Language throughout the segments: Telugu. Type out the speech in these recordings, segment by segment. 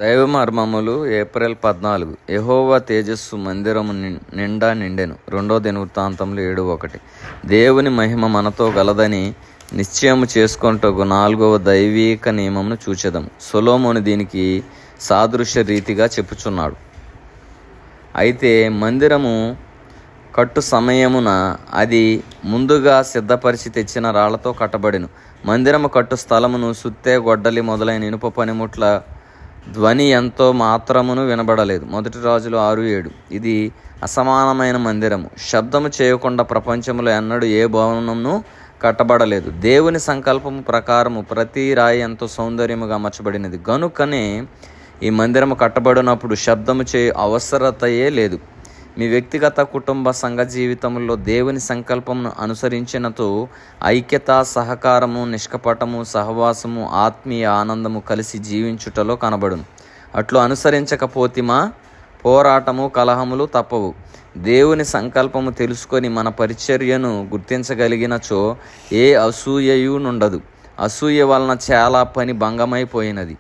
దైవమర్మములు ఏప్రిల్ 14. యెహోవా తేజస్సు మందిరము నిండా నిండెను. 2 దినవృత్తాంతములు 7:1. దేవుని మహిమ మనతో గలదని నిశ్చయము చేసుకొనుటకు 4వ దైవీక నియమమును చూచెదము. సొలొమోను దీనికి సాదృశ్య రీతిగా చెప్పుచున్నాడు. అయితే మందిరము కట్టు సమయమున అది ముందుగా సిద్ధపరిచి తెచ్చిన రాళ్లతో కట్టబడెను. మందిరము కట్టు స్థలమును సుత్తె, గొడ్డలి మొదలైన ఇనుప పనిముట్ల ధ్వని ఎంతో మాత్రమును వినబడలేదు. 1 రాజులు 6:7. ఇది అసమానమైన మందిరము. శబ్దము చేయకుండా ప్రపంచంలో ఎన్నడూ ఏ భవనమును కట్టబడలేదు. దేవుని సంకల్పము ప్రకారము ప్రతి రాయి ఎంతో సౌందర్యముగా అమర్చబడినది. గనుకనే ఈ మందిరము కట్టబడినప్పుడు శబ్దము చేయ అవసరతయే లేదు. మీ వ్యక్తిగత, కుటుంబ, సంఘ జీవితంలో దేవుని సంకల్పమును అనుసరించినతో ఐక్యత, సహకారము, నిష్కపటము, సహవాసము, ఆత్మీయ ఆనందము కలిసి జీవించుటలో కనబడును. అట్లు అనుసరించకపోతిమా పోరాటము, కలహములు తప్పవు. దేవుని సంకల్పము తెలుసుకొని మన పరిచర్యను గుర్తించగలిగినచో ఏ అసూయయు నుండదు. అసూయ వలన చాలా పని భంగమైపోయినది.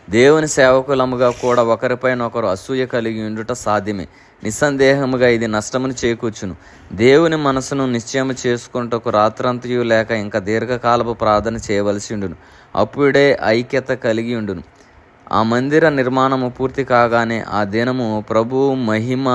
దేవుని సేవకులముగా కూడా ఒకరిపైనొకరు అసూయ కలిగి ఉండుట సాధ్యమే. నిస్సందేహముగా ఇది నష్టమును చేకూర్చును. దేవుని మనసును నిశ్చయము చేసుకుంటకు రాత్రంతయు లేక ఇంకా దీర్ఘకాలపు ప్రార్థన చేయవలసి ఉండును. అప్పుడే ఐక్యత కలిగి ఉండును. ఆ మందిర నిర్మాణము పూర్తి కాగానే ఆ దినము ప్రభువు మహిమ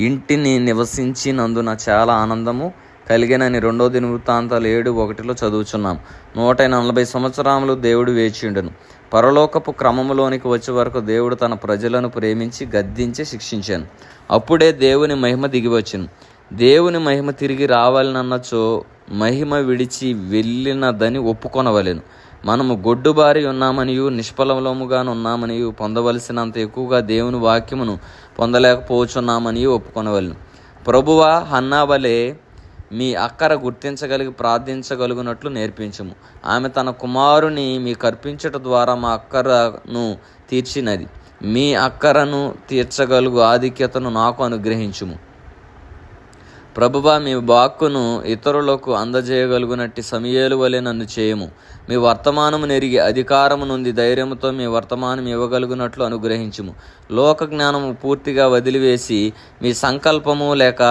ఇంటిని నివసించినందున చాలా ఆనందము కలిగినని 2 దినవృత్తాంతాలు 7:1 చదువుచున్నాం. 140 సంవత్సరములు దేవుడు వేచియుండెను. పరలోకపు క్రమములోనికి వచ్చే వరకు దేవుడు తన ప్రజలను ప్రేమించి గద్దించి శిక్షించాను. అప్పుడే దేవుని మహిమ దిగివచ్చును. దేవుని మహిమ తిరిగి రావాలనన్నచో మహిమ విడిచి వెళ్ళినదని ఒప్పుకొనవలెను. మనము గొడ్డుబారి ఉన్నామనియు నిష్ఫలముగాను ఉన్నామనియు పొందవలసినంత ఎక్కువగా దేవుని వాక్యమును పొందలేకపోవచ్చున్నామనియు ఒప్పుకొనవలెను. ప్రభువా, హన్నా వలె మీ అక్కర గుర్తించగలిగి ప్రార్థించగలుగునట్లు నేర్పించుము. ఆమె తన కుమారుని మీకు అర్పించుట ద్వారా మా అక్కరను తీర్చినది. మీ అక్కరను తీర్చగలుగు ఆధిక్యతను నాకు అనుగ్రహించుము. ప్రభువా, మీ వాక్కును ఇతరులకు అందజేయగలుగునట్టి సమూయేలు వలె నన్ను చేయము. మీ వర్తమానము నెరిగి అధికారము నుండి ధైర్యముతో మీ వర్తమానం ఇవ్వగలుగునట్లు అనుగ్రహించుము. లోక జ్ఞానము పూర్తిగా వదిలివేసి మీ సంకల్పము లేక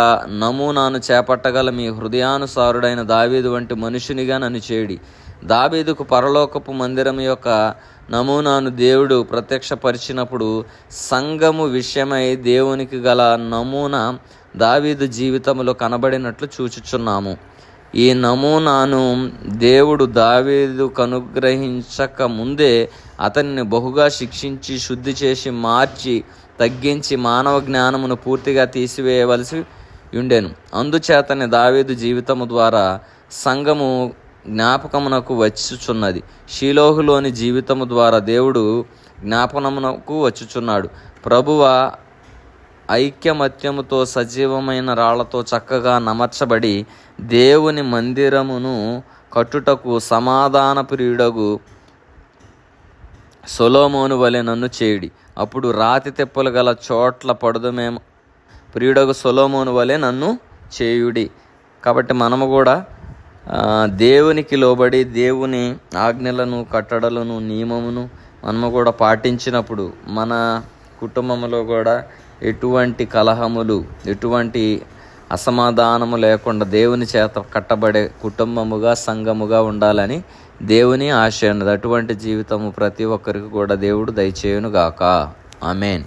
నమూనాను చేపట్టగల మీ హృదయానుసారుడైన దావీదు వంటి మనుషునిగా నన్ను చేయుడి. దావీదుకు పరలోకపు మందిరం యొక్క నమూనాను దేవుడు ప్రత్యక్షపరిచినప్పుడు సంఘము విషయమై దేవునికి గల నమూనా దావీదు జీవితంలో కనబడినట్లు చూచుచున్నాము. ఈ నమూనాను దేవుడు దావీదుకు అనుగ్రహించక ముందే అతనిని బహుగా శిక్షించి, శుద్ధి చేసి, మార్చి, తగ్గించి మానవ జ్ఞానమును పూర్తిగా తీసివేయవలసి ఉండెను. అందుచేతనే దావీదు జీవితము ద్వారా సంఘము జ్ఞాపకమునకు వచ్చుచున్నది. షిలోహులోని జీవితము ద్వారా దేవుడు జ్ఞాపకమునకు వచ్చుచున్నాడు. ప్రభువా, ఐక్యమత్యముతో సజీవమైన రాళ్లతో చక్కగా నమర్చబడి దేవుని మందిరమును కట్టుటకు సమాధాన ప్రియుడగు సొలొమోను వలె నన్ను చేయుడి. అప్పుడు రాతి తెప్పలు గల చోట్ల పడుదుమేమో. ప్రియుడగు సొలొమోను వలె నన్ను చేయుడి. కాబట్టి మనము కూడా దేవునికి లోబడి దేవుని ఆజ్ఞలను, కట్టడలను, నియమమును మనము కూడా పాటించినప్పుడు మన కుటుంబంలో కూడా ఎటువంటి కలహములు, ఎటువంటి అసమాధానము లేకుండా దేవుని చేత కట్టబడే కుటుంబముగా, సంఘముగా ఉండాలని దేవుని ఆశ ఉన్నది. అటువంటి జీవితము ప్రతి ఒక్కరికి కూడా దేవుడు దయచేయునుగాక. ఆమేన్.